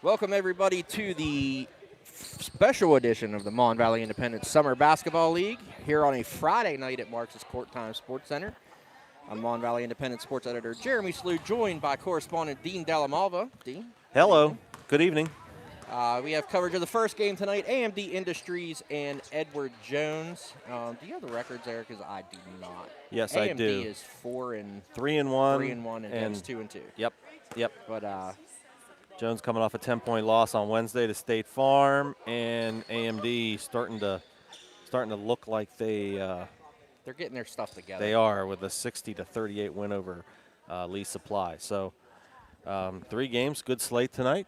Welcome, everybody, to the special edition of the Mon Valley Independent Summer Basketball League here on a Friday night at Marks' Court Time Sports Center. I'm Mon Valley Independent Sports Editor Jeremy Slew, joined by correspondent Dean Delamalva. Dean? Hello. Good evening. We have coverage of the first game tonight, AMD Industries and Edward Jones. Do you have the records there? Because I do not. Yes, AMD I do. is 4-1. 3-1. and Ed's 2-2. Yep. But Jones coming off a 10-point loss on Wednesday to State Farm, and AMD starting to look like they're getting their stuff together. they are with a 60-38 win over Lee Supply. So 3 games, good slate tonight.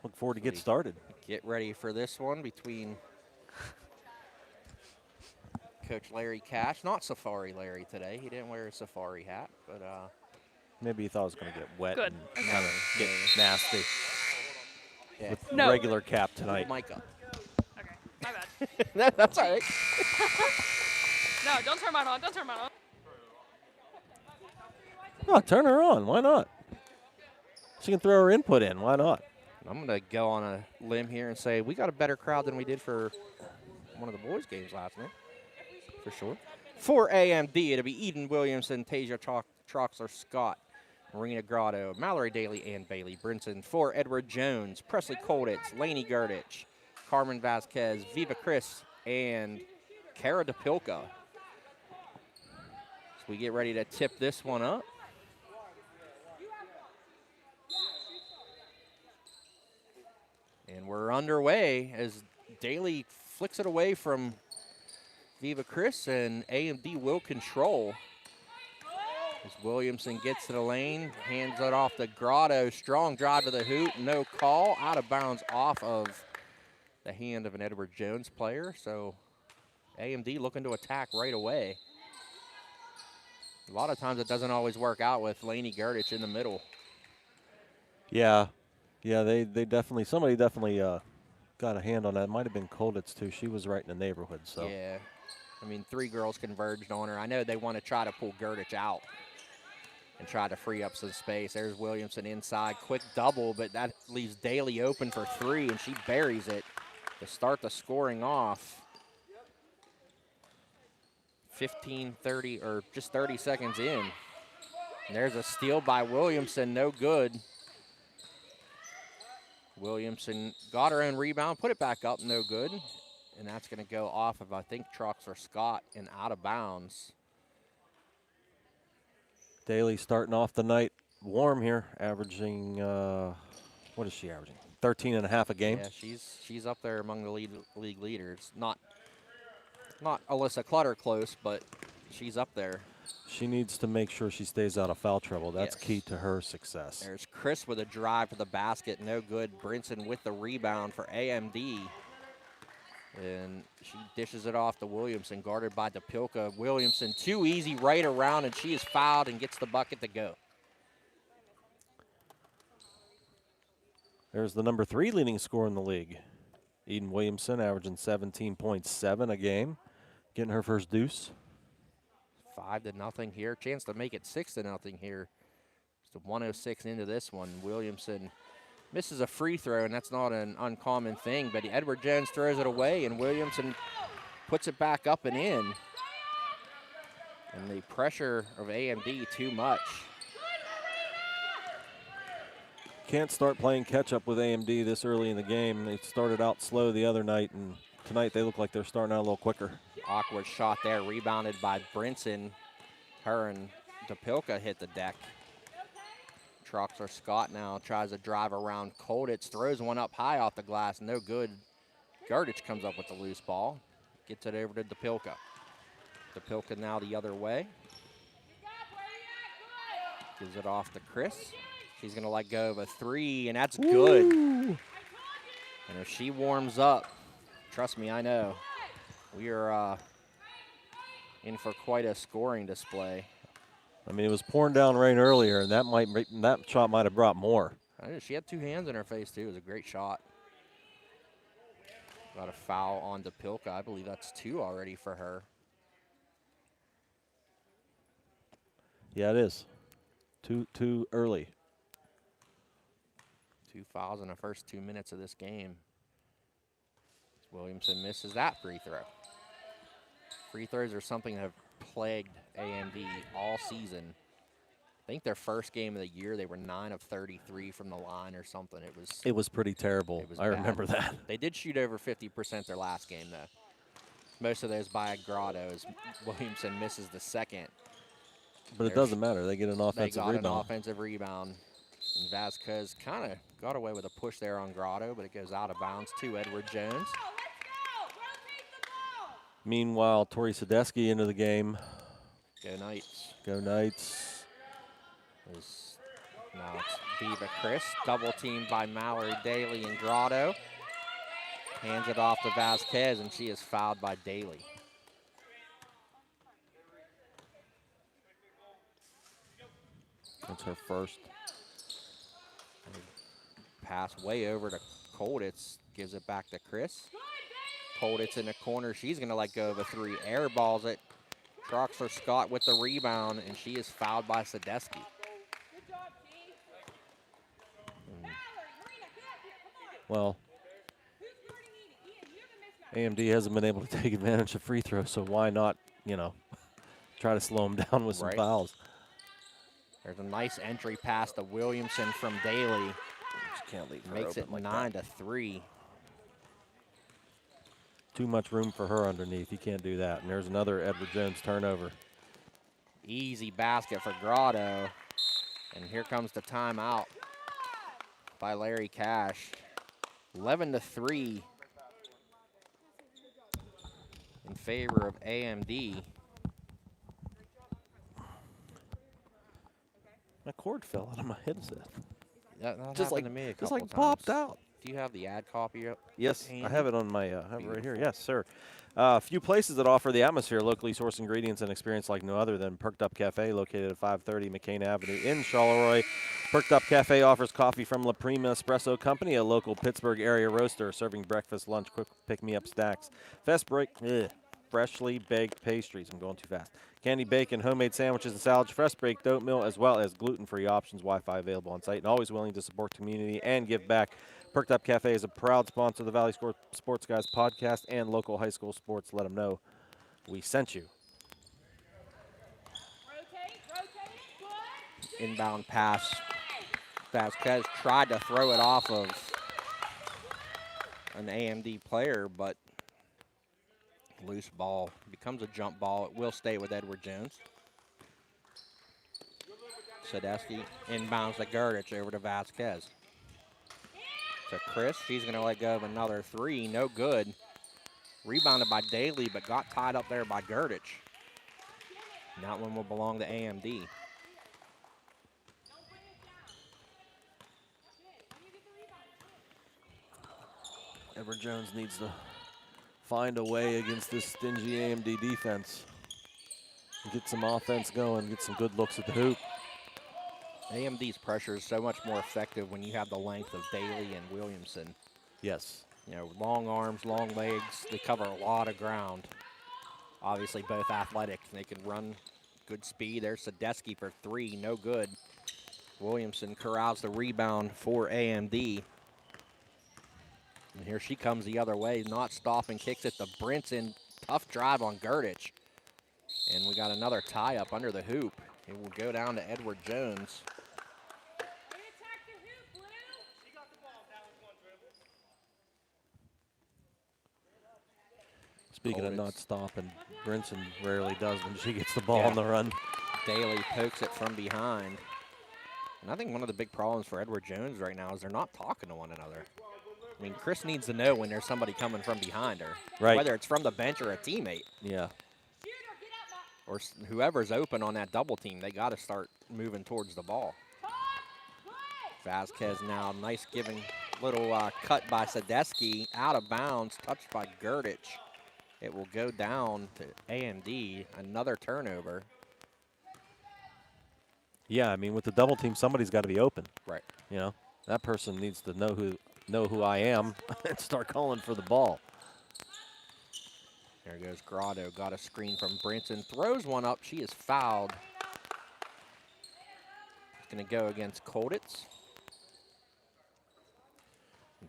Look forward to get started. Get ready for this one between Coach Larry Cash. Not Safari Larry today. He didn't wear a safari hat, but Maybe he thought it was going to get wet Good. and kind of get nasty yeah. with No. regular cap tonight. Mic up. Okay, my bad. That's all right. No, don't turn mine on. Don't turn mine on. Oh, turn her on. Why not? She can throw her input in. Why not? I'm going to go on a limb here and say we got a better crowd than we did for one of the boys' games last night, for sure. For AMD, it'll be Eden Williamson, Tasia Troxler Scott, Marina Grotto, Mallory Daly, and Bailey Brinson. For Edward Jones, Presley Kolditz, Laney Gurdich, Carmen Vasquez, Viva Chris, and Kara DePilka. So we get ready to tip this one up. And we're underway as Daly flicks it away from Viva Chris, and AMD will control. As Williamson gets to the lane, hands it off to Grotto. Strong drive to the hoop, no call. Out of bounds off of the hand of an Edward Jones player. So AMD looking to attack right away. A lot of times it doesn't always work out with Laney Gurdich in the middle. Yeah, they definitely, somebody definitely got a hand on that. It might have been Kolditz, too. She was right in the neighborhood. So Yeah. I mean, 3 girls converged on her. I know they want to try to pull Gurdich out and try to free up some space. There's Williamson inside. Quick double, but that leaves Daly open for 3, and she buries it to start the scoring off. 30, or just 30 seconds in. And there's a steal by Williamson, no good. Williamson got her own rebound, put it back up, no good. And that's going to go off of, I think, Troxler Scott and out of bounds. Daly starting off the night warm here, averaging, what is she averaging? 13 and a half a game. Yeah, she's up there among the league leaders. Not Alyssa Clutter close, but she's up there. She needs to make sure she stays out of foul trouble. That's Yes. key to her success. There's Chris with a drive to the basket, no good. Brinson with the rebound for AMD. And she dishes it off to Williamson, guarded by DePilka. Williamson too easy right around, and she is fouled and gets the bucket to go. There's the number 3 leading scorer in the league. Eden Williamson averaging 17.7 a game, getting her first deuce. 5-0 here. Chance to make it 6-0 here. Just a 1:06 into this one. Williamson misses a free throw, and that's not an uncommon thing, but Edward Jones throws it away, and Williamson puts it back up and in. And the pressure of AMD too much. Can't start playing catch-up with AMD this early in the game. They started out slow the other night, and tonight they look like they're starting out a little quicker. Awkward shot there, rebounded by Brinson. Her and DePilka hit the deck. Troxler Scott now tries to drive around Kolditz, throws one up high off the glass, no good. Gurdich comes up with the loose ball, gets it over to DePilka. DePilka now the other way. Gives it off to Chris. She's going to let go of a 3, and that's good. Woo! And if she warms up, trust me, I know, we are in for quite a scoring display. I mean, it was pouring down rain earlier, and that shot might have brought more. She had 2 hands in her face, too. It was a great shot. Got a foul on DePilka. I believe that's 2 already for her. Yeah, it is. Too early. 2 fouls in the first 2 minutes of this game. Williamson misses that free throw. Free throws are something that have plagued AMD all season. I think their first game of the year, they were 9 of 33 from the line or something. It was pretty terrible. It was I bad. remember that. They did shoot over 50% their last game, though. Most of those by Grotto, as Williamson misses the second. But it doesn't matter. They get an offensive rebound. They got an offensive rebound. And Vasquez kind of got away with a push there on Grotto, but it goes out of bounds to Edward Jones. Meanwhile, Tori Sadesky into the game. Go Knights. Go Knights. Now it's Viva Chris, double teamed by Mallory Daly and Grotto. Hands it off to Vasquez, and she is fouled by Daly. That's her first. Pass way over to Colditz, gives it back to Chris. Colditz in the corner, she's gonna let go of a three. Air balls it. Troxler Scott with the rebound, and she is fouled by Sadesky. Well, AMD hasn't been able to take advantage of free throws, so why not, try to slow them down with some fouls. There's a nice entry pass to Williamson from Daly. Just can't leave her Makes it open 9-3. Too much room for her underneath. You can't do that. And there's another Edward Jones turnover. Easy basket for Grotto. And here comes the timeout by Larry Cash. 11-3 in favor of AMD. My cord fell out of my headset. That Just happened to me a couple times. Popped out. Do you have the ad copy up? Yes, handy? I have it on my have it right here. Yes, sir. A few places that offer the atmosphere, locally sourced ingredients, and experience like no other than Perked Up Cafe, located at 530 McCain Avenue in Charleroi. Perked Up Cafe offers coffee from La Prima Espresso Company, a local Pittsburgh area roaster, serving breakfast, lunch, quick pick-me-up stacks. Freshly baked pastries. I'm going too fast. Candy bacon, homemade sandwiches and salads, fresh baked oatmeal, as well as gluten-free options. Wi-Fi available on site, and always willing to support community and give back. Perked Up Cafe is a proud sponsor of the Valley Sports Guys podcast and local high school sports. Let them know we sent you. Inbound pass. Vasquez tried to throw it off of an AMD player, but loose ball. Becomes a jump ball. It will stay with Edward Jones. Sadesky inbounds to Gurdich over to Vasquez. To Chris, she's going to let go of another three. No good. Rebounded by Daly, but got tied up there by Gurdich. And that one will belong to AMD. Edward Jones needs to find a way against this stingy AMD defense. Get some offense going, get some good looks at the hoop. AMD's pressure is so much more effective when you have the length of Daly and Williamson. Yes. Long arms, long legs. They cover a lot of ground. Obviously, both athletic. They can run good speed. There's Sadesky for three. No good. Williamson corrals the rebound for AMD. And here she comes the other way. Not stopping. Kicks it to Brinson. Tough drive on Gurdich. And we got another tie-up under the hoop. It will go down to Edward Jones. Speaking of not stopping, Brinson rarely does when she gets the ball on the run. Daly pokes it from behind. And I think one of the big problems for Edward Jones right now is they're not talking to one another. I mean, Chris needs to know when there's somebody coming from behind her. Right. Whether it's from the bench or a teammate. Yeah. Or whoever's open on that double team, they got to start moving towards the ball. Vasquez now, nice giving little cut by Sadesky, out of bounds, touched by Gurdich. It will go down to AMD, another turnover. Yeah, I mean, with the double team, somebody's got to be open. Right. That person needs to know who I am and start calling for the ball. There goes Grotto, got a screen from Brinson, throws one up, she is fouled. It's gonna go against Colditz.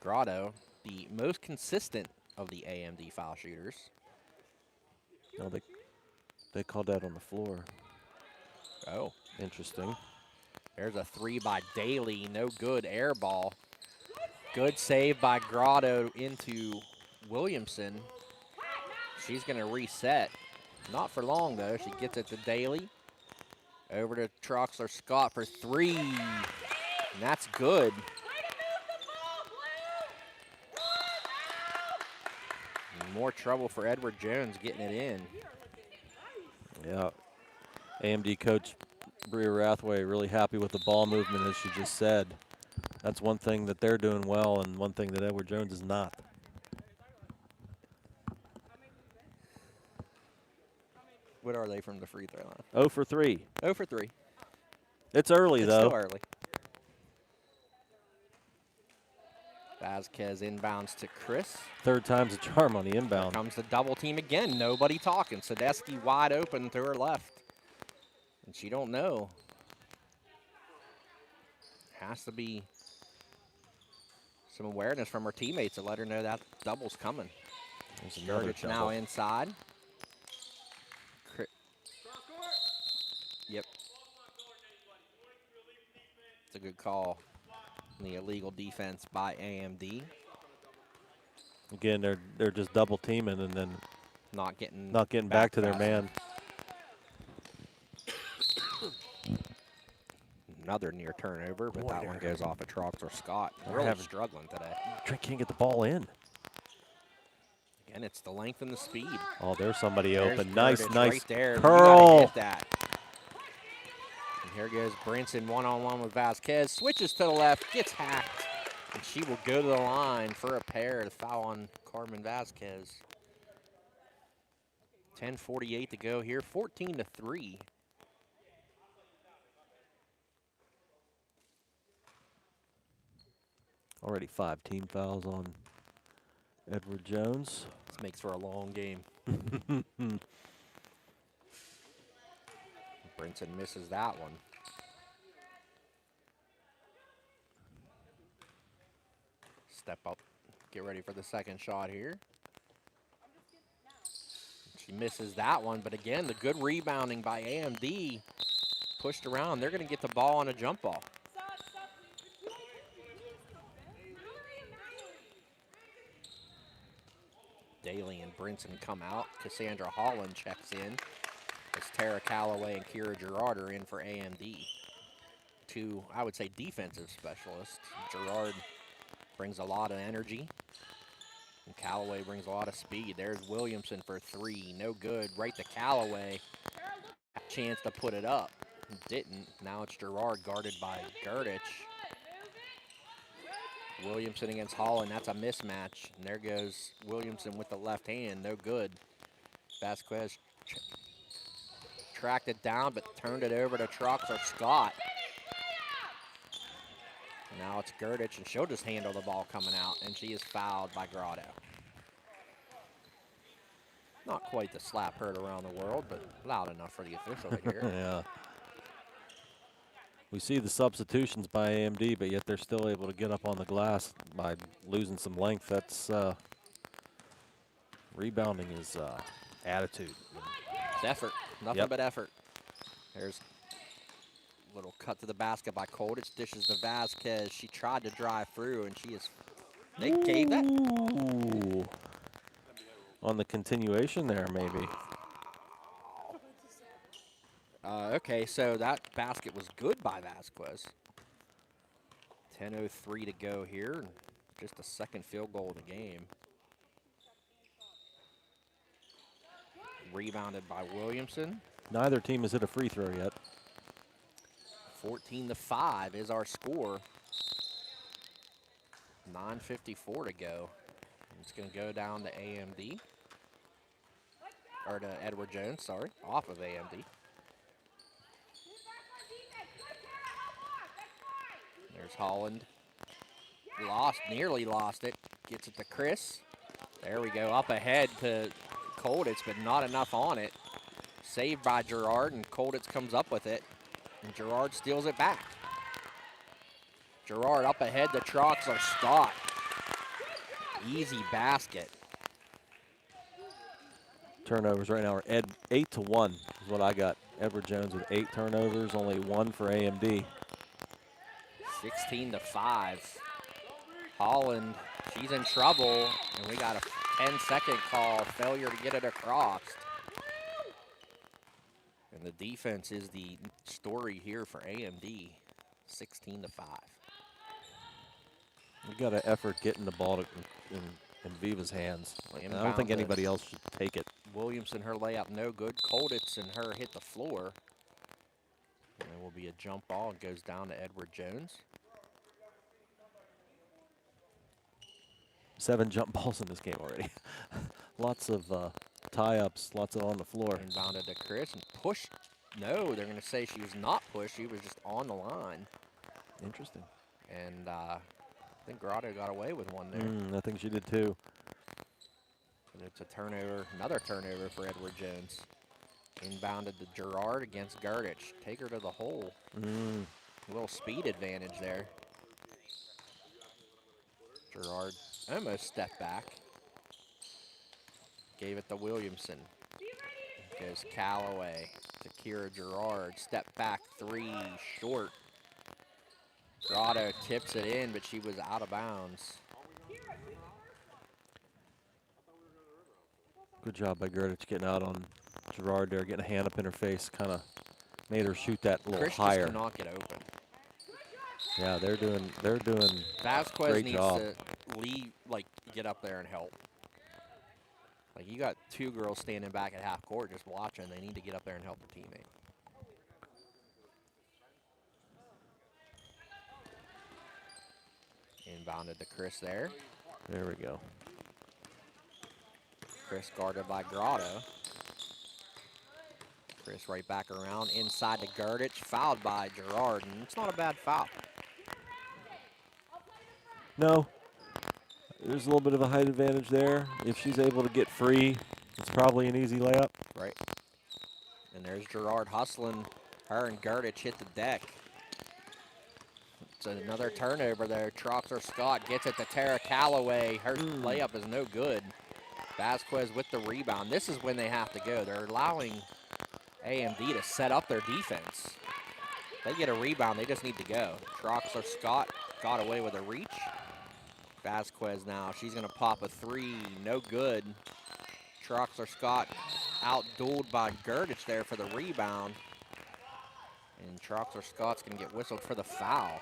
Grotto, the most consistent of the AMD foul shooters. No, they called that on the floor. Oh. Interesting. There's a 3 by Daly, no good, air ball. Good save by Grotto into Williamson. She's gonna reset. Not for long though, she gets it to Daly. Over to Troxler Scott for 3, and that's good. More trouble for Edward Jones getting it in. Yeah. AMD coach Bria Rathway really happy with the ball movement, as she just said. That's one thing that they're doing well and one thing that Edward Jones is not. What are they from the free throw line? 0 for 3. 0 for 3. It's early, It's though. still early. Vasquez inbounds to Chris. Third time's a charm on the inbound. Here comes the double team again. Nobody talking. Sadesky wide open to her left. And she don't know. Has to be some awareness from her teammates to let her know that double's coming. There's another Jurgic now inside. Yep. It's a good call. The illegal defense by AMD. Again, they're just double teaming and then Not getting back to their fast man. Another near turnover, but that one goes off of Troxler Scott. They're Really having- struggling today. Can't get the ball in. Again, it's the length and the speed. Oh, there's somebody There's open. Nice, Jurgic nice right there. You curl. gotta hit that. And here goes Brinson one-on-one with Vasquez. Switches to the left, gets hacked. And she will go to the line for a pair to foul on Carmen Vasquez. 10:48 to go here, 14-3. Already 5 team fouls on Edward Jones. This makes for a long game. Brinson misses that one. Step up, get ready for the second shot here. She misses that one, but again, the good rebounding by AMD. Pushed around, they're gonna get the ball on a jump ball. Daly and Brinson come out. Cassandra Holland checks in as Tara Calloway and Kira Gerard are in for AMD. Two, I would say, defensive specialists. Gerard brings a lot of energy, and Calloway brings a lot of speed. There's Williamson for 3, no good. Right to Calloway, a chance to put it up. Didn't. Now it's Gerard guarded by Gerdich. Williamson against Holland, that's a mismatch. And there goes Williamson with the left hand, no good. Vasquez tracked it down, but turned it over to Troxler Scott. Now it's Gerdich, and she'll just handle the ball coming out, and she is fouled by Grotto. Not quite the slap heard around the world, but loud enough for the official to hear. Yeah. We see the substitutions by AMD, but yet they're still able to get up on the glass by losing some length. That's rebounding is attitude. It's effort, nothing but effort. There's a little cut to the basket by Kolditz, dishes to Vasquez. She tried to drive through, and she is, they gave that. Ooh. On the continuation there, maybe. Okay, so that basket was good by Vasquez. 10:03 to go here, and just a second field goal of the game. Rebounded by Williamson. Neither team has hit a free throw yet. 14-5 is our score. 9:54 to go. It's going to go down to AMD. Or to Edward Jones, sorry, off of AMD. There's Holland. Nearly lost it. Gets it to Chris. There we go, up ahead to Kolditz, but not enough on it. Saved by Gerard, and Kolditz comes up with it, and Gerard steals it back. Gerard up ahead to Troxler Scott. easy basket. Turnovers right now are 8-1 is what I got. Edward Jones with 8 turnovers, only 1 for AMD. 16-5. Holland, she's in trouble, and we got a 10-second call, failure to get it across. And the defense is the story here for AMD, 16-5. We got an effort getting the ball in Viva's hands. I don't think anybody else should take it. Williamson, her layup no good. Kolditz and her hit the floor. And it will be a jump ball. It goes down to Edward Jones. 7 jump balls in this game already. Lots of tie-ups, lots of on the floor. Inbounded to Chris and pushed. No, they're going to say she was not pushed. She was just on the line. Interesting. And I think Grotto got away with one there. I think she did too. And it's a turnover, another turnover for Edward Jones. Inbounded to Gerard against Gardich. Take her to the hole. A little speed advantage there. Gerard almost stepped back. Gave it to Williamson. Goes Callaway to Kira Gerard. Step back 3, short. Grotto tips it in, but she was out of bounds. Good job by Gerdich getting out on Gerard there, getting a hand up in her face, kind of made her shoot that a little higher. Chris cannot get open. Yeah, they're doing Vasquez great needs job. to leave, like, get up there and help. Like, you got 2 girls standing back at half court just watching. They need to get up there and help their teammate. Inbounded to Chris there. There we go. Chris guarded by Grotto. Chris right back around inside to Gerdich, fouled by Gerard, and it's not a bad foul. No, there's a little bit of a height advantage there. If she's able to get free, it's probably an easy layup. Right. And there's Gerard hustling. Her and Gerdich hit the deck. It's another turnover there. Troxer Scott gets it to Tara Callaway. Her layup is no good. Vasquez with the rebound. This is when they have to go. They're allowing AMD to set up their defense. They get a rebound, they just need to go. Troxler Scott got away with a reach. Vasquez now, she's gonna pop a 3, no good. Troxler Scott outdueled by Gerdich there for the rebound. And Troxler Scott's gonna get whistled for the foul.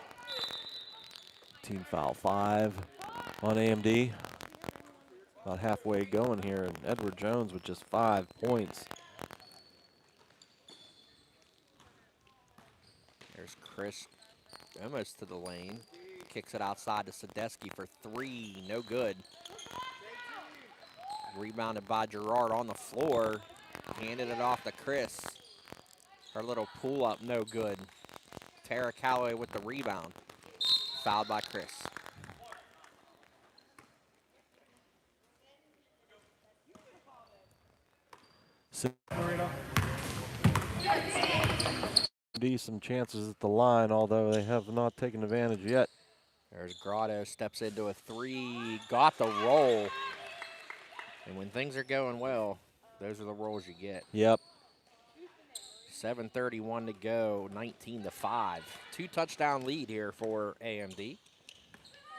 Team foul 5 on AMD. About halfway going here, and Edward Jones with just 5 points. There's Chris almost to the lane. Kicks it outside to Sadesky for 3, no good. Rebounded by Gerard on the floor. Handed it off to Chris. Her little pull up, no good. Tara Callaway with the rebound. Fouled by Chris. Some chances at the line, although they have not taken advantage yet. There's Grotto, steps into a 3, got the roll. And when things are going well, those are the rolls you get. Yep. 7:31 to go, 19-5. 2-touchdown lead here for AMD.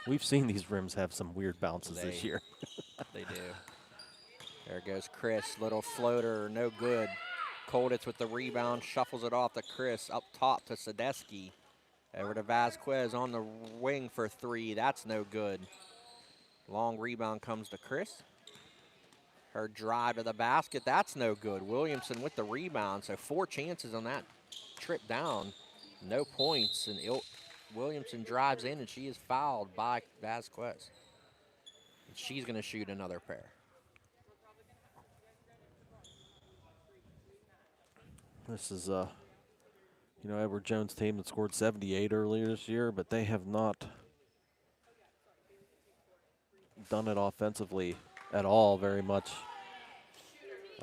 We've seen these rims have some weird bounces this year. They do. There goes Chris, little floater, no good. Kolditz with the rebound, shuffles it off to Chris, up top to Sadesky. Over to Vasquez on the wing for 3, that's no good. Long rebound comes to Chris. Her drive to the basket, that's no good. Williamson with the rebound, so 4 chances on that trip down. No points, and Williamson drives in, and she is fouled by Vasquez. And she's gonna shoot another pair. This is Edward Jones' team that scored 78 earlier this year, but they have not done it offensively at all very much.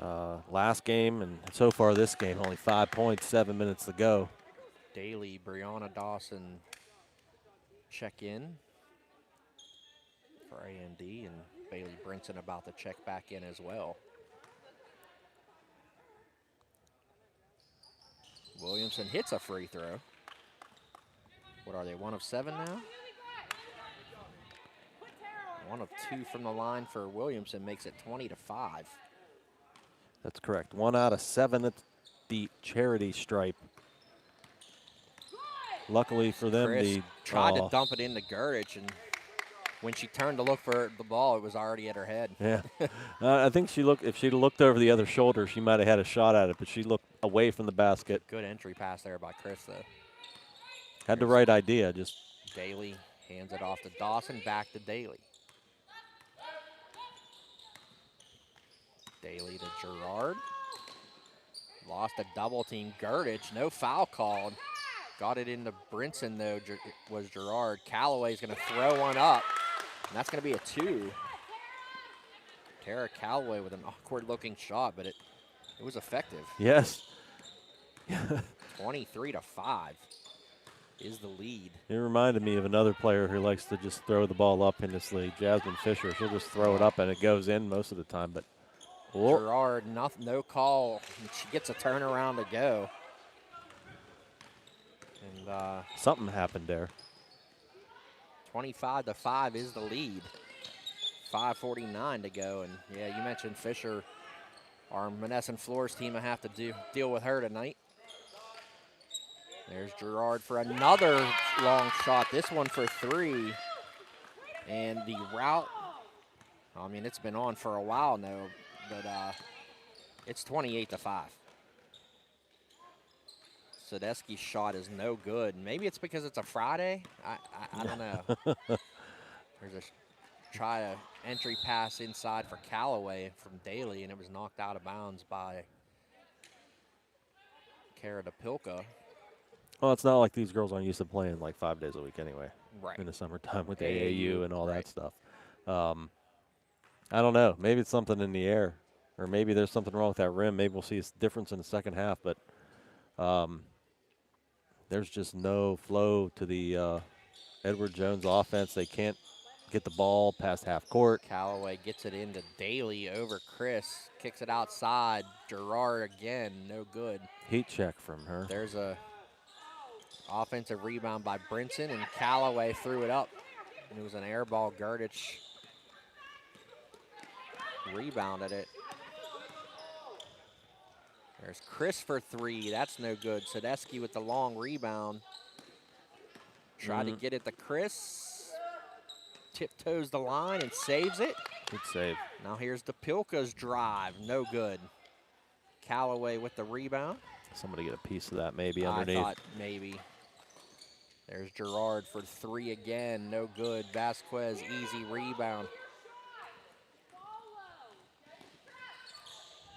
Last game and so far this game, only 5 points, 7 minutes to go. Daly, Brianna Dawson check in. for AMD, and Bailey Brinson about to check back in as well. Williamson hits a free throw. What are they, 1 of 7 now? 1 of 2 from the line for Williamson makes it 20-5. That's correct. 1 out of 7 at the charity stripe. Luckily for them, Chris the tried to dump it into Gurdich, and when she turned to look for the ball, it was already at her head. Yeah, I think if she'd looked over the other shoulder, she might have had a shot at it, but she looked away from the basket. Good entry pass there by Chris, though. Had the right idea, just. Daly hands it off to Dawson, back to Daly. Daly to Gerard. Lost a double team. Gurdich, no foul called. Got it into Brinson, though, was Gerard. Callaway's going to throw one up, and that's going to be a 2. Tara Callaway with an awkward-looking shot, but it was effective. Yes. 23-5 is the lead. It reminded me of another player who likes to just throw the ball up in this league, Jasmine Fisher. She'll just throw it up, and it goes in most of the time. But Gerard, no call. She gets a turnaround to go. And something happened there. 25-5 is the lead. 5:49 to go. And yeah, you mentioned Fisher. Our Monessen Floors team will have to deal with her tonight. There's Gerard for another long shot. This one for 3. And the route, I mean, it's been on for a while now, but it's 28-5. Sadesky's shot is no good. Maybe it's because it's a Friday. I don't know. There's a try to entry pass inside for Callaway from Daly, and it was knocked out of bounds by Kara DePilka. Well, it's not like these girls aren't used to playing like 5 days a week anyway. Right. In the summertime with the AAU and all right. that stuff. I don't know. Maybe it's something in the air, or maybe there's something wrong with that rim. Maybe we'll see a difference in the second half, but there's just no flow to the Edward Jones offense. They can't get the ball past half court. Callaway gets it into Daly over Chris, kicks it outside. Gerard again, no good. Heat check from her. There's a offensive rebound by Brinson, and Callaway threw it up. And it was an air ball. Gurdich rebounded it. There's Chris for 3. That's no good. Sadesky with the long rebound. Tried to get it to Chris. Tiptoes the line and saves it. Good save. Now here's DePilka's drive. No good. Callaway with the rebound. Somebody get a piece of that maybe underneath. I thought maybe. There's Gerard for 3 again. No good. Vasquez, easy rebound.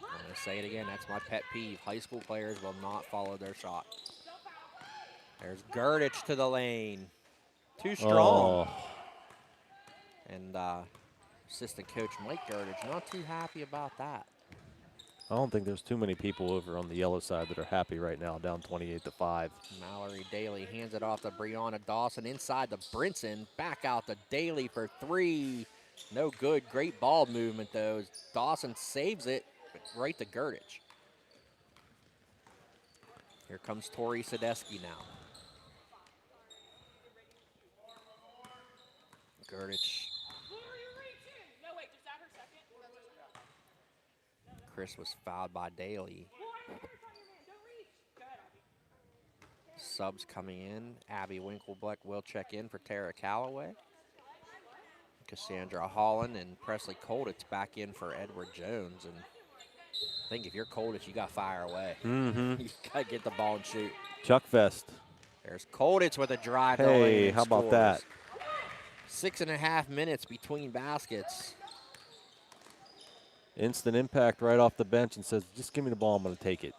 I'm going to say it again. That's my pet peeve. High school players will not follow their shot. There's Gurdich to the lane. Too strong. Oh. And assistant coach Mike Gurdich not too happy about that. I don't think there's too many people over on the yellow side that are happy right now, down 28-5. Mallory Daly hands it off to Brianna Dawson inside to Brinson. Back out to Daly for 3. No good. Great ball movement, though. Dawson saves it right to Gurdich. Here comes Tori Sadesky now. Gurdich. Chris was fouled by Daly. Subs coming in. Abby Winklebleck will check in for Tara Callaway. Cassandra Holland and Presley Colditz back in for Edward Jones. And I think if you're Colditz, you got to fire away. Mm-hmm. You got to get the ball and shoot. Chuck Fest. There's Colditz with a drive. Hey, how about that? 6.5 minutes between baskets. Instant impact right off the bench and says, just give me the ball, I'm going to take it.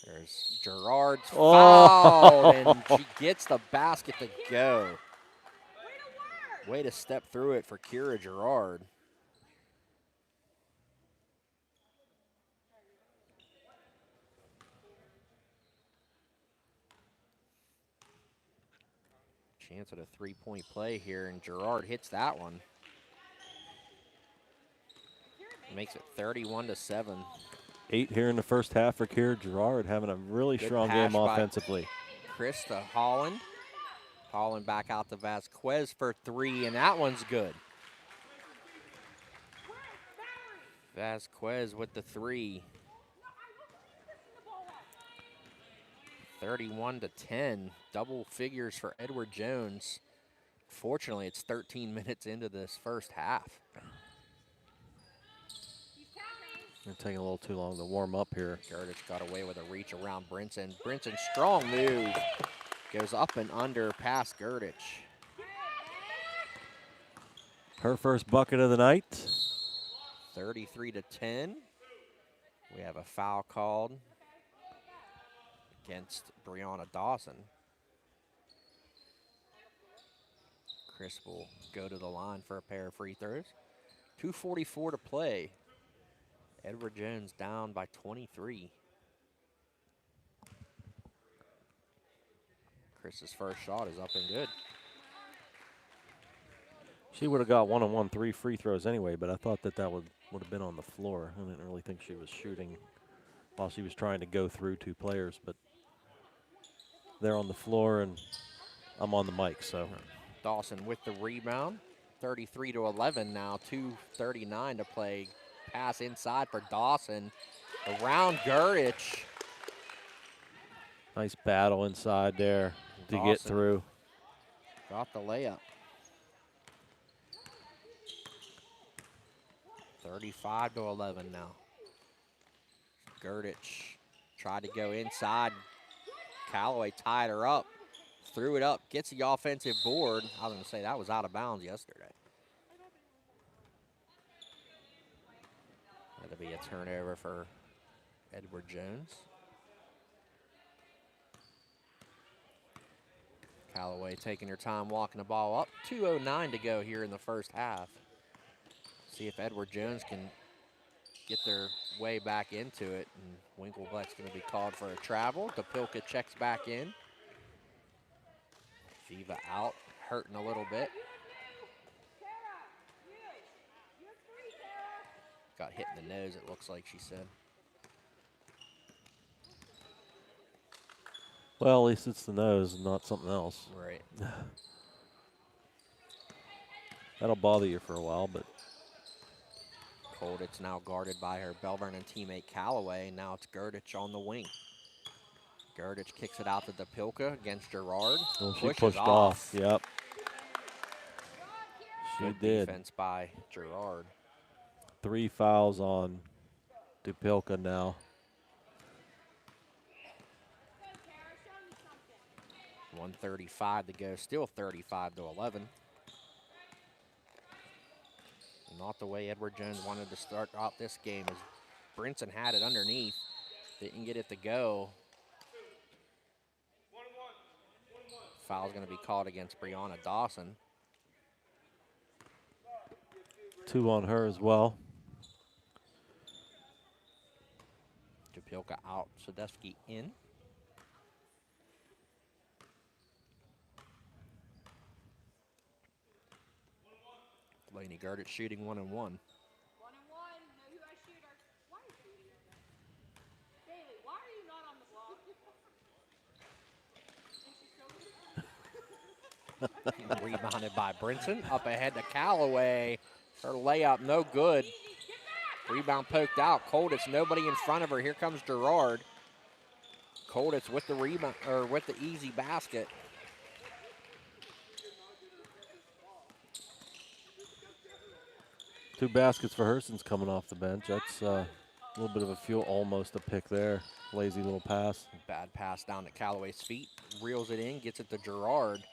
There's Gerard's foul, and she gets the basket to go. Way to step through it for Kira Gerard. Chance at a three-point play here, and Gerard hits that one. Makes it 31-7. 8 here in the first half for Kiera Gerard, having a really Good strong pass game by offensively. Chris to Holland. Holland back out to Vasquez for three, and that one's good. Vasquez with the three. 31-10, double figures for Edward Jones. Fortunately, it's 13 minutes into this first half. They're taking a little too long to warm up here. Gurdich got away with a reach around Brinson. Brinson, strong move. Goes up and under past Gurdich. Her first bucket of the night. 33-10. We have a foul called against Brianna Dawson. Chris will go to the line for a pair of free throws. 2:44 to play. Edward Jones down by 23. Chris's first shot is up and good. She would have got 1-on-1 3 free throws anyway, but I thought that would have been on the floor. I didn't really think she was shooting while she was trying to go through two players, but they're on the floor and I'm on the mic, so. Dawson with the rebound. 33-11 now, 2:39 to play. Pass inside for Dawson. Around Gurdich. Nice battle inside there to get through. Got the layup. 35-11 now. Gurdich tried to go inside. Callaway tied her up. Threw it up, gets the offensive board. I was going to say that was out of bounds yesterday. That'll be a turnover for Edward Jones. Callaway taking her time walking the ball up. 2:09 to go here in the first half. See if Edward Jones can get their way back into it. And Winkleblack's going to be called for a travel. DePilka checks back in. Viva out, hurting a little bit. Got hit in the nose, it looks like she said. Well, at least it's the nose and not something else. Right. That'll bother you for a while, but. Colditz now guarded by her Bell Vernon teammate Callaway. Now it's Gurdich on the wing. Gurdich kicks it out to DePilka against Gerard. Well, she pushed off. Yep. She Good did. Defense by Gerard. 3 fouls on DePilka now. .135 to go, still 35-11. Not the way Edward Jones wanted to start out this game, as Brinson had it underneath. Didn't get it to go. Foul's going to be called against Brianna Dawson. 2 on her as well. Japilka out, Sadewski in. Laney Gurdich shooting 1-1. 1-1. Know who I shoot her. Why are you shooting her? Bailey, why are you not on the block? Rebounded by Brinson. Up ahead to Callaway. Her layup no good. Rebound poked out. Colditz, nobody in front of her. Here comes Gerard. Colditz with the rebound, or with the easy basket. Two baskets for Hurston's coming off the bench. That's a little bit of a fuel, almost a pick there. Lazy little pass. Bad pass down at Callaway's feet. Reels it in, gets it to Gerard.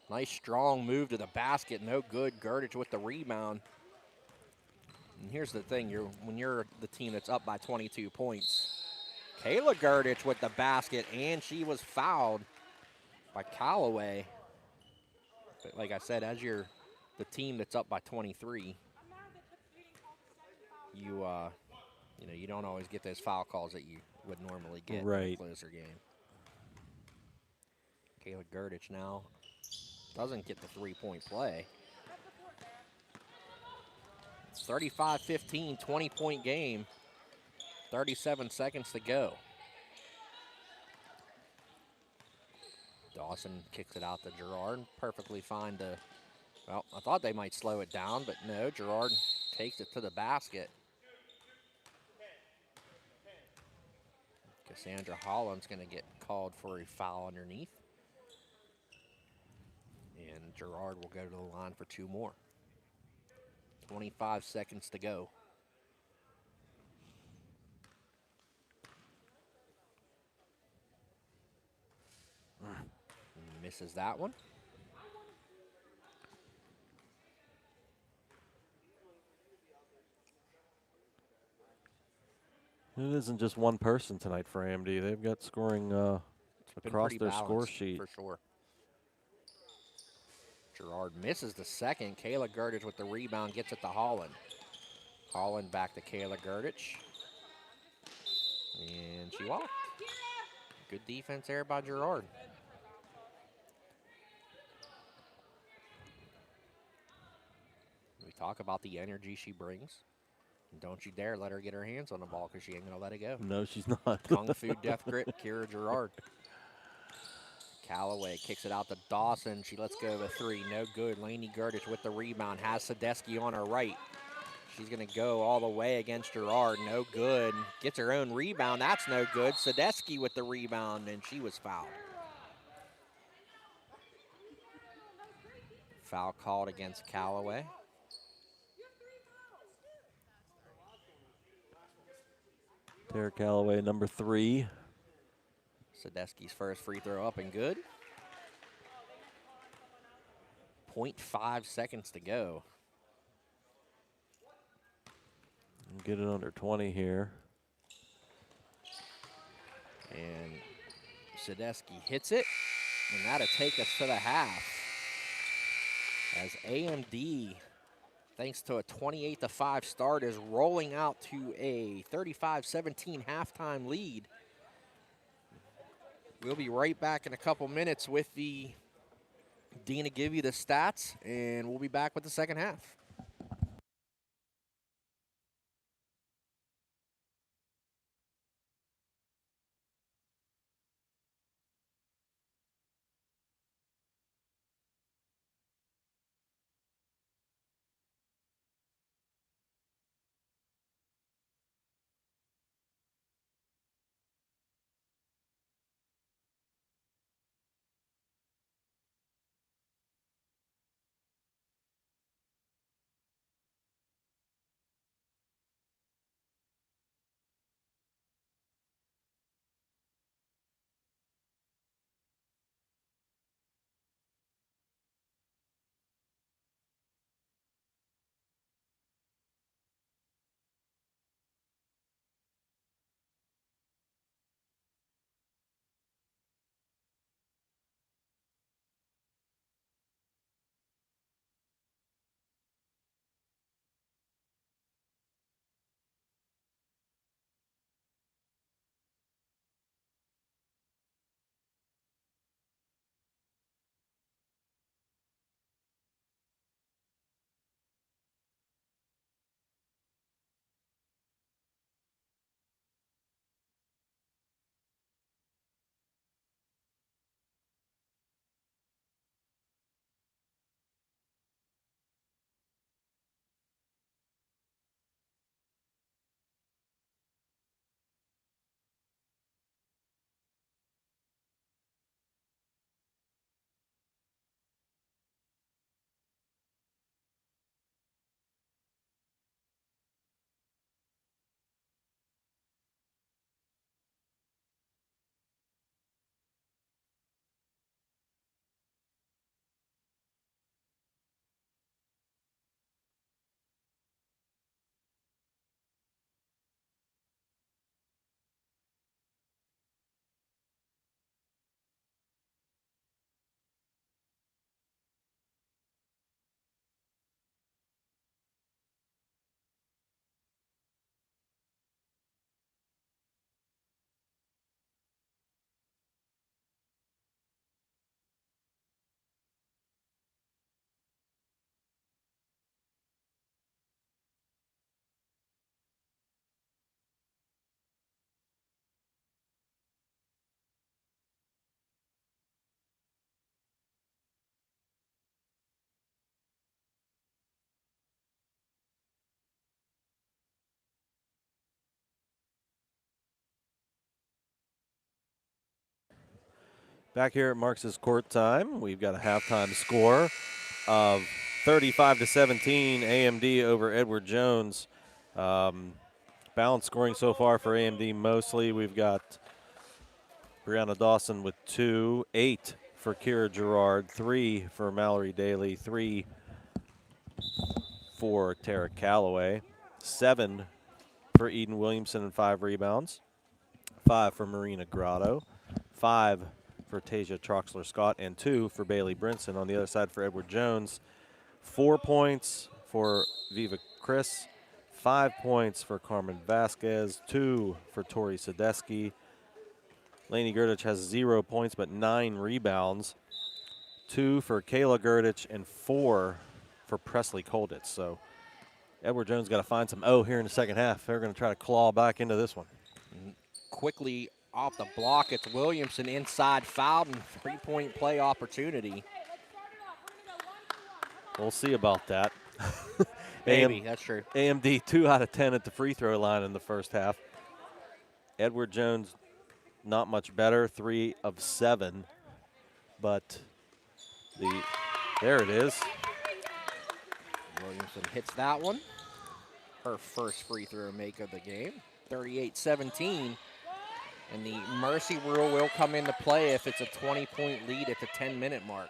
Nice strong move to the basket, no good. Gurdich with the rebound. And here's the thing, when you're the team that's up by 22 points, Kayla Gurdich with the basket, and she was fouled by Callaway. But like I said, as you're the team that's up by 23, you don't always get those foul calls that you would normally get in a closer game. Kayla Gurdich now doesn't get the three-point play. It's 35-15, 20-point game. 37 seconds to go. Dawson kicks it out to Gerard. Perfectly fine to, well, I thought they might slow it down, but no, Gerard takes it to the basket. Cassandra Holland's going to get called for a foul underneath. And Gerard will go to the line for two more. 25 seconds to go. Misses that one. It isn't just one person tonight for AMD. They've got scoring across their score sheet. For sure. Gerard misses the second. Kayla Gurdich with the rebound gets it to Holland. Holland back to Kayla Gurdich. And she walked. Good defense there by Gerard. We talk about the energy she brings. Don't you dare let her get her hands on the ball because she ain't going to let it go. No, she's not. Kung Fu Death Grip, Kira Gerard. Callaway kicks it out to Dawson. She lets go of a three. No good. Lainey Gurdich with the rebound. Has Sadesky on her right. She's going to go all the way against Gerard. No good. Gets her own rebound. That's no good. Sadesky with the rebound, and she was fouled. Foul called against Callaway. Tara Callaway, number 3. Sadesky's first free throw up and good. 0.5 seconds to go. Get it under 20 here. And Sadesky hits it, and that'll take us to the half. As AMD, thanks to a 28-5 start, is rolling out to a 35-17 halftime lead. We'll be right back in a couple minutes with the Dean to give you the stats, and we'll be back with the second half. Back here at Marks' court time, we've got a halftime score of 35-17, AMD over Edward Jones. Balanced scoring so far for AMD mostly. We've got Brianna Dawson with 2, 8 for Kira Gerard, 3 for Mallory Daly, 3 for Tara Calloway, 7 for Eden Williamson and 5 rebounds, 5 for Marina Grotto, 5 for Tasia Troxler-Scott, and 2 for Bailey Brinson. On the other side for Edward Jones, 4 points for Viva Chris, 5 points for Carmen Vasquez, 2 for Tori Sadesky. Lainey Gurdich has 0 points but 9 rebounds, 2 for Kayla Gurdich and 4 for Presley Kolditz. So Edward Jones got to find some O here in the second half. They're going to try to claw back into this one. Quickly off the block, it's Williamson inside, fouled, and three-point play opportunity. We'll see about that. Maybe, that's true. AMD 2 out of 10 at the free throw line in the first half. Edward Jones not much better, 3 of 7, but there it is. Williamson hits that one. Her first free throw make of the game, 38-17. And the mercy rule will come into play if it's a 20-point lead at the 10-minute mark.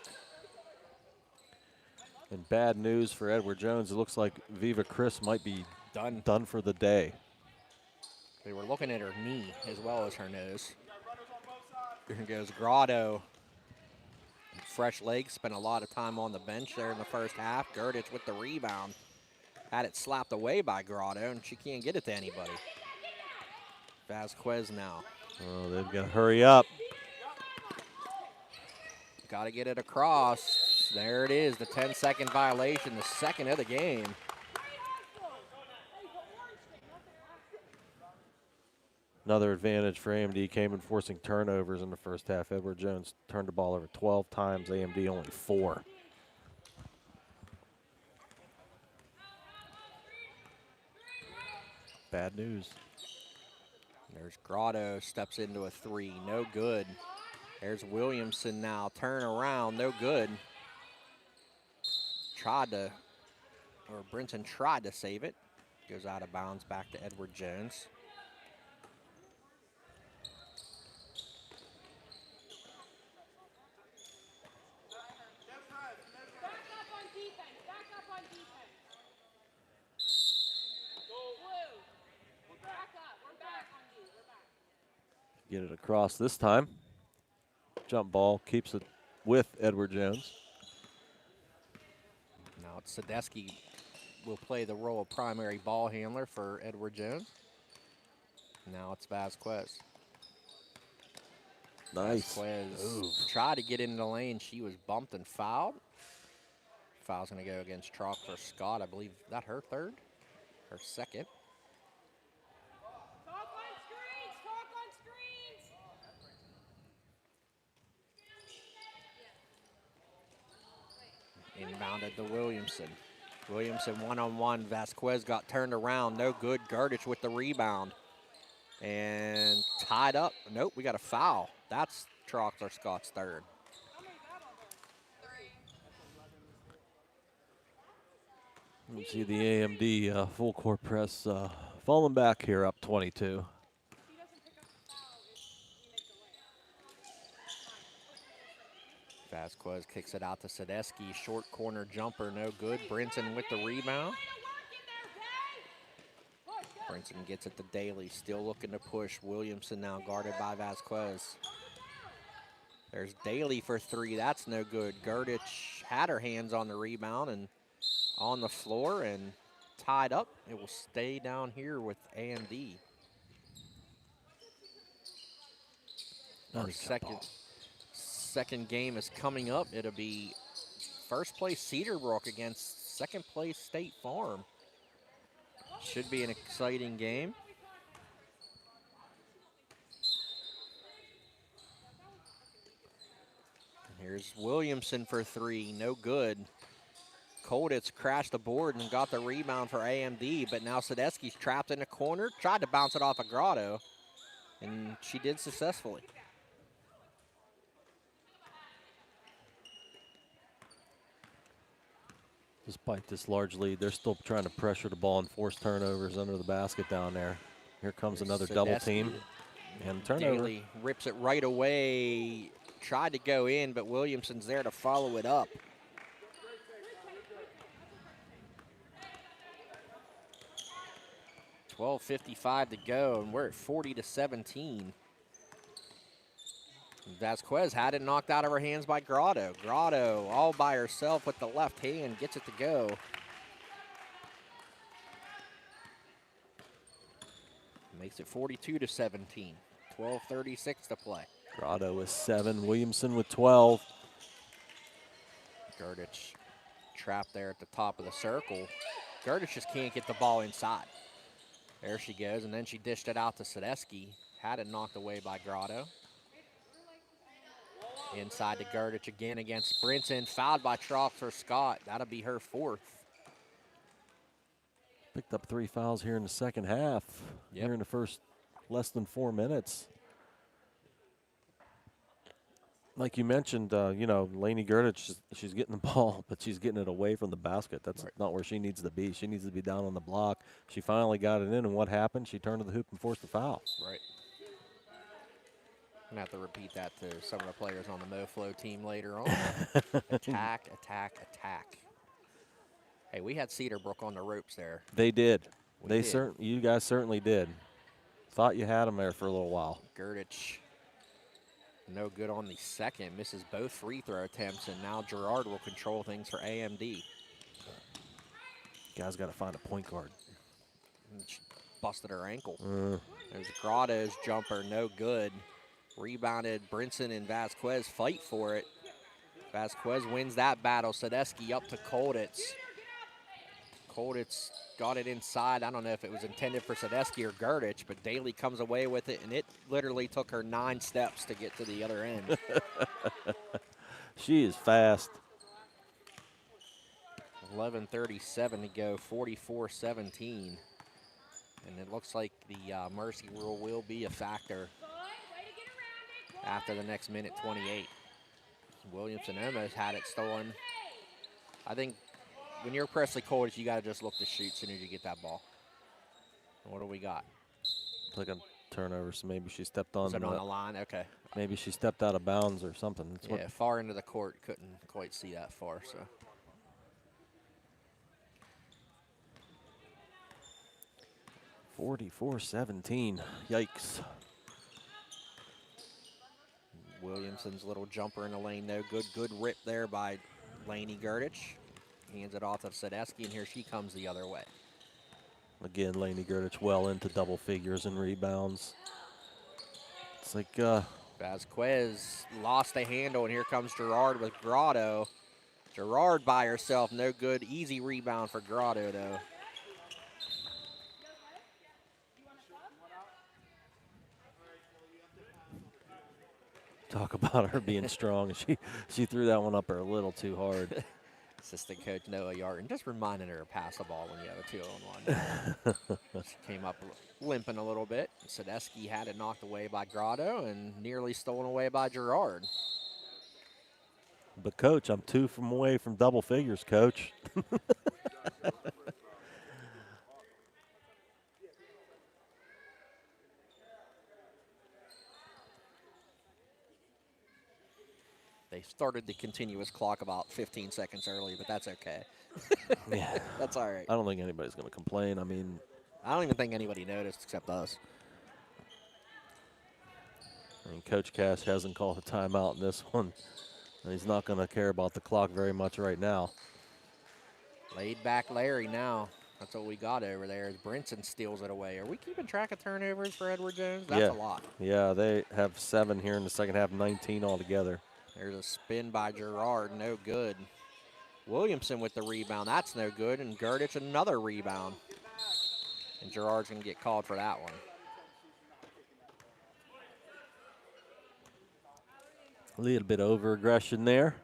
And bad news for Edward Jones. It looks like Viva Chris might be done for the day. They were looking at her knee as well as her nose. Here goes Grotto. Fresh legs, spent a lot of time on the bench there in the first half. Gurdich with the rebound. Had it slapped away by Grotto, and she can't get it to anybody. Vasquez now. Oh, they've got to hurry up. Got to get it across. There it is, the 10-second violation, the second of the game. Another advantage for AMD came in forcing turnovers in the first half. Edward Jones turned the ball over 12 times, AMD only 4. Bad news. There's Grotto, steps into a 3, no good. There's Williamson now, turn around, no good. Brinson tried to save it. Goes out of bounds back to Edward Jones. Get it across this time. Jump ball keeps it with Edward Jones. Now it's Sadesky will play the role of primary ball handler for Edward Jones. Now it's Vasquez. Nice. Vasquez tried to get into the lane. She was bumped and fouled. Foul's going to go against Troxler-Scott. I believe that her third, her second. Inbounded to Williamson. Williamson one-on-one. Vasquez got turned around. No good. Gurdich with the rebound. And tied up. Nope, we got a foul. That's Troxler-Scott's third. You see the AMD full court press falling back here, up 22. Vasquez kicks it out to Sadesky. Short corner jumper, no good. Brinson with the rebound. Brinson gets it to Daly, still looking to push. Williamson now guarded by Vasquez. There's Daly for 3, that's no good. Gurdich had her hands on the rebound and on the floor and tied up. It will stay down here with AMD. Our second game is coming up. It'll be first place Cedarbrook against second place State Farm. Should be an exciting game. Here's Williamson for 3, no good. Kolditz crashed the board and got the rebound for AMD, but now Sadesky's trapped in the corner. Tried to bounce it off of Grotto, and she did successfully. Despite this large lead, they're still trying to pressure the ball and force turnovers under the basket down there. Here comes There's another double Sadesky. team. And turnover. Daly rips it right away. Tried to go in, but Williamson's there to follow it up. .12:55 to go, and we're at 40-17. Vasquez had it knocked out of her hands by Grotto. Grotto all by herself with the left hand, gets it to go. Makes it 42-17. 12:36 to play. Grotto with 7, Williamson with 12. Gurdich trapped there at the top of the circle. Gurdich just can't get the ball inside. There she goes, and then she dished it out to Sadesky. Had it knocked away by Grotto. Inside to Gurdich again against Brinson. Fouled by Troxler Scott. That'll be her 4th. Picked up 3 fouls here in the second half. Yep. Here in the first less than 4 minutes. Like you mentioned, you know, Lainey Gurdich, she's getting the ball, but she's getting it away from the basket. That's not where she needs to be. She needs to be down on the block. She finally got it in, and what happened? She turned to the hoop and forced a foul. Right. I'm going to have to repeat that to some of the players on the MoFlo team later on. Attack, attack, attack. Hey, we had Cedarbrook on the ropes there. They did. We did. You guys certainly did. Thought you had them there for a little while. Gurdich, no good on the second. Misses both free throw attempts, and now Gerard will control things for AMD. Guys got to find a point guard. And she busted her ankle. There's Grotto's jumper, no good. Rebounded. Brinson and Vasquez fight for it. Vasquez wins that battle. Sadesky up to Kolditz. Kolditz got it inside. I don't know if it was intended for Sadesky or Gurdich, but Daly comes away with it, and it literally took her 9 steps to get to the other end. She is fast. 11:37 to go, 44-17. And it looks like the mercy rule will be a factor after the next minute 28. Williamson almost had it stolen. I think when you're Presley Kolditz, you got to just look to shoot as soon as you get that ball. What do we got? It's like a turnover, so maybe she stepped on. Is it on the line? Okay. Maybe she stepped out of bounds or something. That's Yeah, far into the court. Couldn't quite see that far, so. What 44-17. Yikes. Williamson's little jumper in the lane, no good. Good rip there by Lainey Gurdich. Hands it off to Sadesky, and here she comes the other way. Again, Lainey Gurdich well into double figures in rebounds. It's like Vasquez lost the handle, and here comes Gerard with Grotto. Gerard by herself, no good. Easy rebound for Grotto, though. talk about her being strong. She threw that one up there a little too hard. Assistant coach Noah Yarton just reminding her to pass the ball when you have a 2-on-1. She came up limping a little bit. Sadesky had it knocked away by Grotto and nearly stolen away by Gerard. But, Coach, I'm 2 away from double figures, Coach. They started the continuous clock about 15 seconds early, but that's okay. Yeah. That's all right. I don't think anybody's going to complain. I mean, I don't even think anybody noticed except us. Coach Cash hasn't called a timeout in this one. And he's not going to care about the clock very much right now. Laid back Larry now. That's what we got over there as Brinson steals it away. Are we keeping track of turnovers for Edward Jones? That's a lot. Yeah, they have 7 here in the second half, 19 altogether. There's a spin by Gerard, no good. Williamson with the rebound, that's no good. And Gurdich another rebound. And Gerard's going to get called for that one. A little bit over aggression there.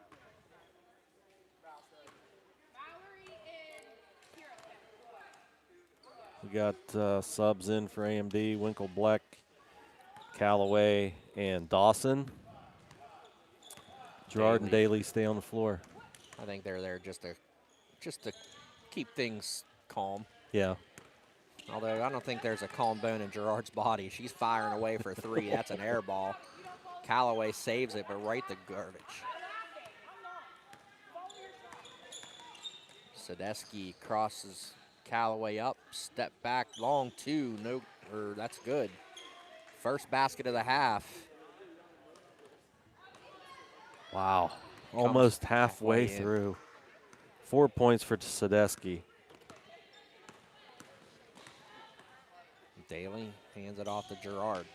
We got subs in for AMD, Winkle Black, Callaway, and Dawson. Gerard and Daly stay on the floor. I think they're there just to just to keep things calm. Yeah. Although I don't think there's a calm bone in Gerard's body. She's firing away for 3. That's an air ball. Callaway saves it, but right to garbage. Sadesky crosses Callaway up, step back, long 2. No, or that's good. First basket of the half. Wow. Almost halfway halfway in. through. 4 points for Sadesky. Daly hands it off to Gerard.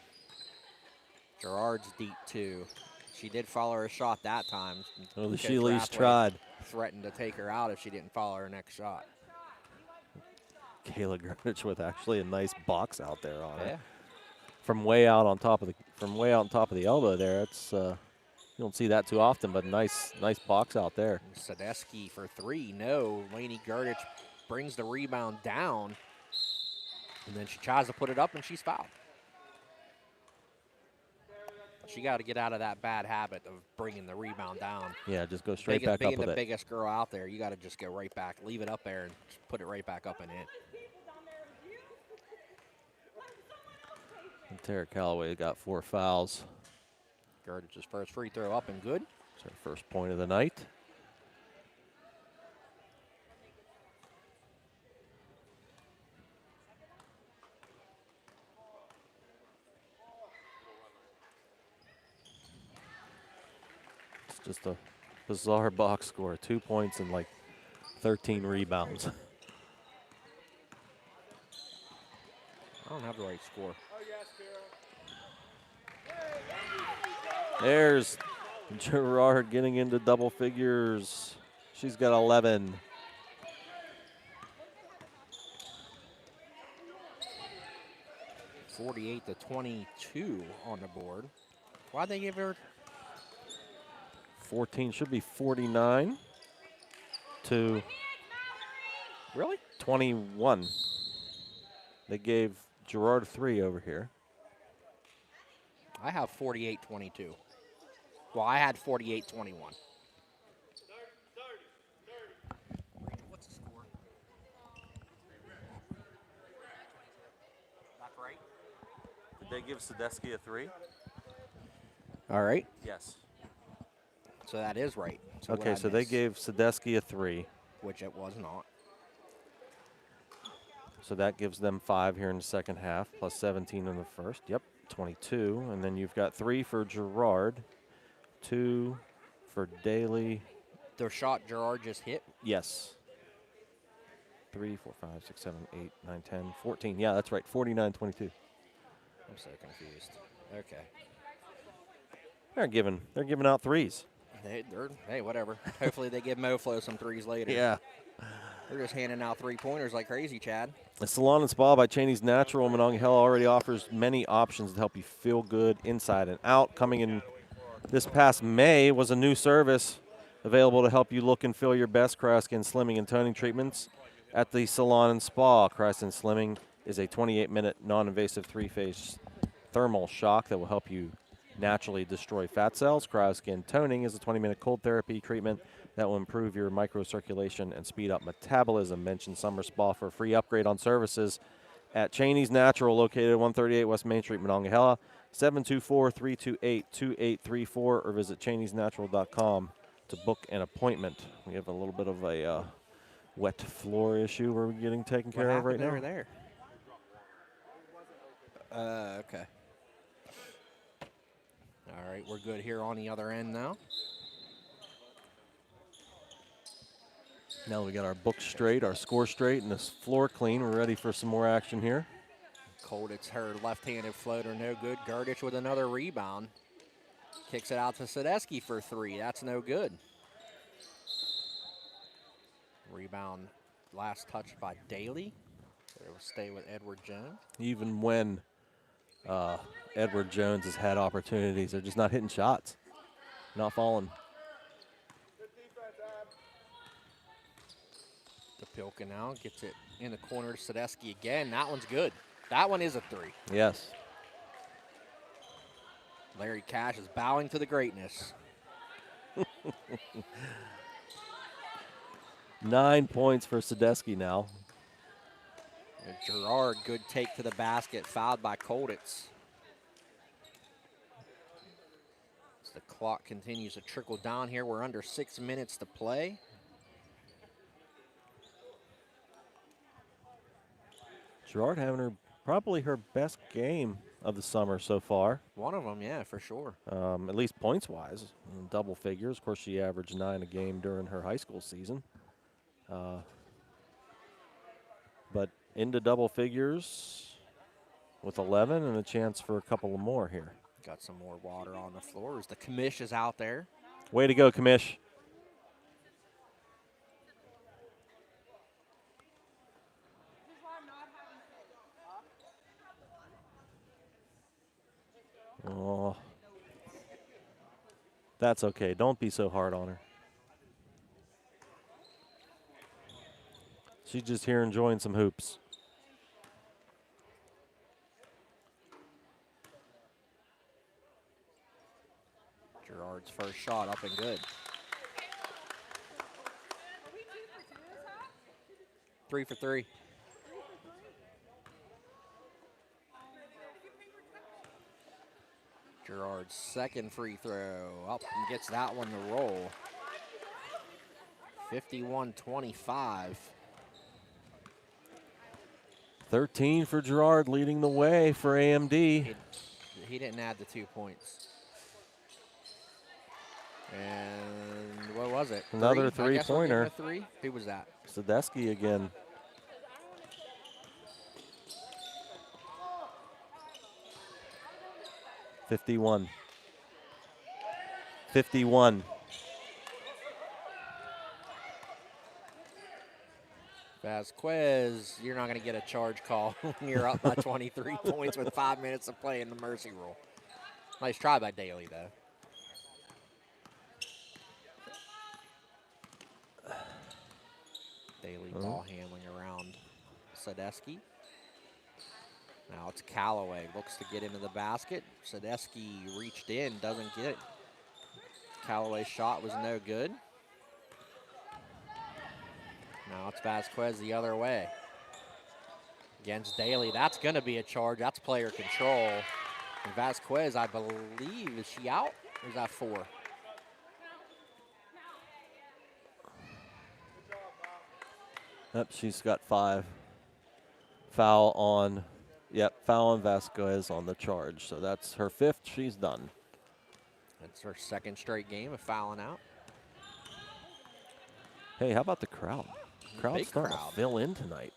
Gerard's deep, too. She did follow her shot that time. Oh, the Coach Sheelys Rathway tried. threatened to take her out if she didn't follow her next shot. Kayla Greenwich with actually a nice box out there on Yeah. her. From way out on top of the elbow there. It's you don't see that too often, but nice box out there. Sadesky for 3. No. Lainey Gurdich brings the rebound down. And then she tries to put it up, and she's fouled. She got to get out of that bad habit of bringing the rebound down. Yeah, just go straight Being back up with the it. biggest girl out there, you got to just go right back, leave it up there, and just put it right back up and in. And Tara Callaway got 4 fouls. Gurdich's first free throw up and good. It's her first point of the night. It's just a bizarre box score. 2 points and like 13 rebounds. I don't have the right score. There's Gerard getting into double figures. She's got 11. (48-22) on the board. Why'd they give her 14 should be 49 to really? 21. They gave Gerard 3 over here. I have 48-22. Well, I had 48-21. What's the score? That's right. Did they give Sadesky a 3? All right. Yes. So that is right. So Okay, so they gave Sadesky a 3. which it was not. So that gives them 5 here in the second half, plus 17 in the first. Yep, 22. And then you've got 3 for Gerard, 2 for Daly. The shot Gerard just hit. Yes. 3, 4, 5, 6, 7, 8, 9, 10, 14. Yeah, that's right, 49-22. I'm so confused. Okay. They're giving out 3s. Hey, whatever. Hopefully they give MoFlo some 3s later. Yeah. They're just handing out 3-pointers like crazy, Chad. The Salon and Spa by Cheney's Natural in Monongahela already offers many options to help you feel good inside and out. Coming in this past May was a new service available to help you look and feel your best. Cryoskin Slimming and Toning treatments at the Salon and Spa. Cryoskin Slimming is a 28-minute non-invasive 3-phase thermal shock that will help you naturally destroy fat cells. Cryoskin Toning is a 20-minute cold therapy treatment that will improve your microcirculation and speed up metabolism. Mention Summer Spa for a free upgrade on services at Cheney's Natural, located at 138 West Main Street, Monongahela, 724-328-2834, or visit Cheney'sNatural.com to book an appointment. We have a little bit of a wet floor issue we're getting taken care of right now. Over there? Okay. All right, we're good here on the other end now. Now we got our books straight, our score straight, and this floor clean. We're ready for some more action here. Colditz, her left-handed floater, no good. Gurdich with another rebound. Kicks it out to Sadesky for 3. That's no good. Rebound, last touch by Daly. It will stay with Edward Jones. Even when Edward Jones has had opportunities, they're just not hitting shots, not falling. Pilka now gets it in the corner to Sadesky again. That one's good. That one is a 3. Yes. Larry Cash is bowing to the greatness. 9 points for Sadesky now. And Gerard, good take to the basket, fouled by Kolditz. As the clock continues to trickle down here, we're under 6 minutes to play. Gerard having probably her best game of the summer so far. One of them, yeah, for sure. At least points-wise, in double figures. Of course, she averaged 9 a game during her high school season. But into double figures with 11 and a chance for a couple of more here. Got some more water on the floor as the commish is out there. Way to go, Commish. Oh, that's okay. Don't be so hard on her. She's just here enjoying some hoops. Gerard's first shot up and good. 3 for 3. Gerard's second free throw up and gets that one to roll. 51-25. 13 for Gerard, leading the way for AMD. He didn't add the 2 points. And what was it? Another Three? I guess we're getting three-pointer. a 3. Who was that? Sadesky again. $51. Vasquez, you're not going to get a charge call when you're up by 23 points with 5 minutes to play in the mercy rule. Nice try by Daly, though. Daly ball handling around Sadesky. Now it's Callaway, looks to get into the basket. Sadesky reached in, doesn't get it. Callaway's shot was no good. Now it's Vasquez the other way. Against Daly, that's going to be a charge. That's player control. And Vasquez, I believe, is she out? Or is that 4? Yep, she's got 5. Foul on Vasquez on the charge. So that's her 5th. She's done. That's her second straight game of fouling out. Hey, how about the crowd? Crowd's Big starting crowd. to fill in tonight.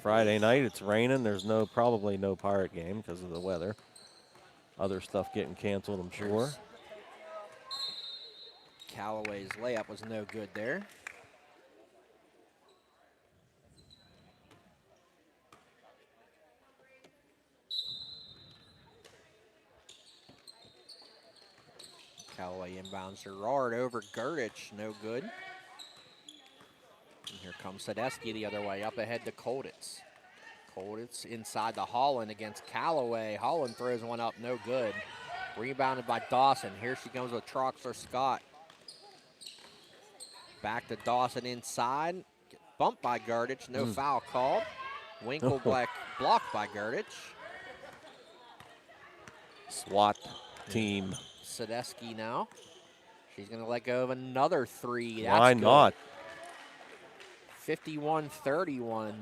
Friday night, it's raining. There's probably no Pirate game because of the weather. Other stuff getting canceled, I'm sure. Callaway's layup was no good there. Callaway inbounds Gerard over Gerdich, no good. And here comes Sadesky the other way, up ahead to Kolditz. Kolditz inside the Holland against Callaway. Holland throws one up, no good. Rebounded by Dawson. Here she comes with Troxler Scott. Back to Dawson inside. Bumped by Gerdich, no foul called. Winkle blocked by Gerdich. SWAT team. Sadesky now. She's going to let go of another 3. That's Why good. not? 51-31.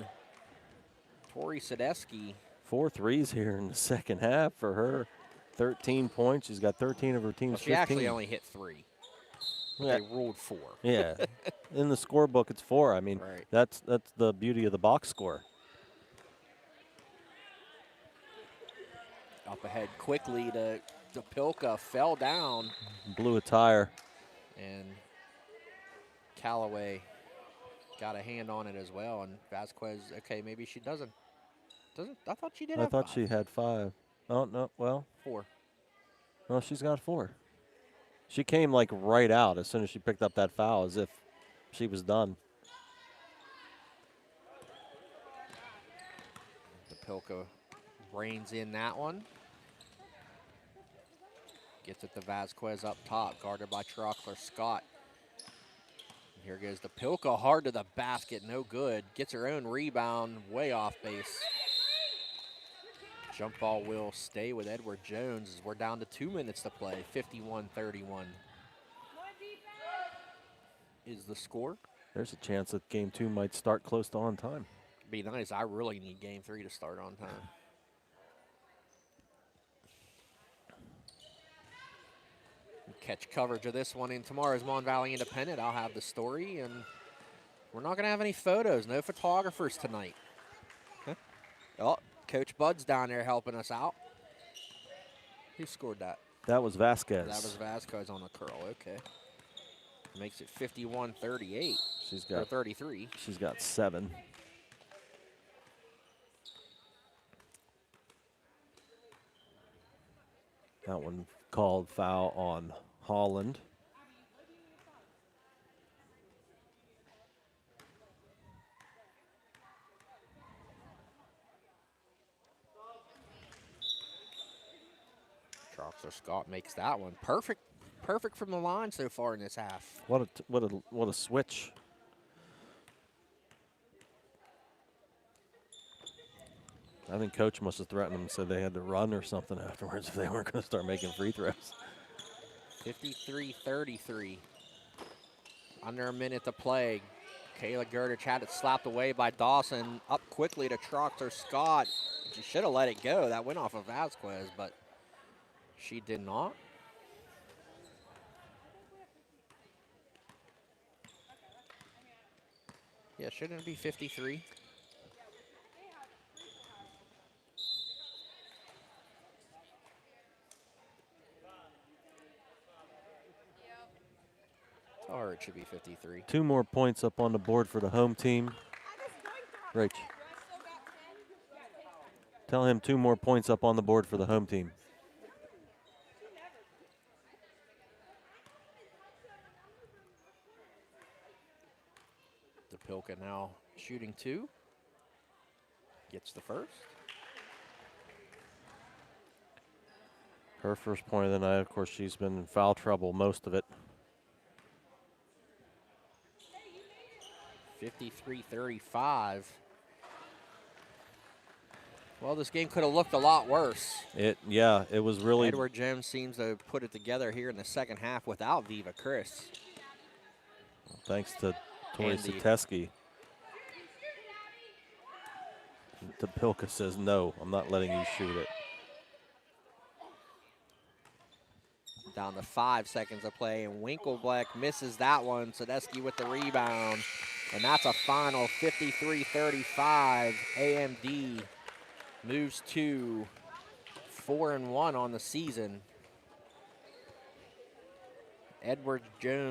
Tori Sadesky. 4 threes here in the second half for her. 13 points. She's got 13 of her team's 15. She actually only hit 3. Yeah. They ruled 4. Yeah. In the scorebook, it's 4. I mean, Right. that's the beauty of the box score. Up ahead quickly to Pilka, fell down. Blew a tire. And Callaway got a hand on it as well. And Vasquez, okay, maybe she doesn't. I thought she did I have thought 5. she had 5. Oh, no, well. 4. No, she's got 4. She came like right out as soon as she picked up that foul, as if she was done. Pilka reins in that one. Gets it to Vasquez up top, guarded by Troxler Scott. Here goes the Pilka, hard to the basket, no good. Gets her own rebound, way off base. Jump ball will stay with Edward Jones as we're down to 2 minutes to play. 51-31 is the score. There's a chance that game 2 might start close to on time. Be nice. I really need game 3 to start on time. Catch coverage of this one in tomorrow's Mon Valley Independent. I'll have the story, and we're not going to have any photos. No photographers tonight. Huh? Oh, Coach Bud's down there helping us out. Who scored that? That was Vasquez. That was Vasquez on the curl. Okay. Makes it 51-38. She's got 33. She's got 7. That one called foul on Holland. Troxler Scott makes that one. Perfect from the line so far in this half. What a switch. I think coach must have threatened them and said they had to run or something afterwards if they weren't going to start making free throws. 53-33. Under a minute to play. Kayla Gerdich had it slapped away by Dawson. Up quickly to Troxler Scott. She should have let it go. That went off of Vasquez, but she did not. Yeah, shouldn't it be 53? Or it should be 53. 2 more points up on the board for the home team. Rach, tell him 2 more points up on the board for the home team. DePilka now shooting 2. Gets the first. Her first point of the night, of course, she's been in foul trouble most of it. 53-35. Well, this game could have looked a lot worse. It was really. Edward Jones seems to put it together here in the second half without Viva Chris. Thanks to Tori Andy. Sateski. DePilka says, no, I'm not letting you shoot it. Down to 5 seconds of play, and Winkleblack misses that one. Sadeski with the rebound, and that's a final 53-35. AMD moves to 4-1 on the season. Edward Jones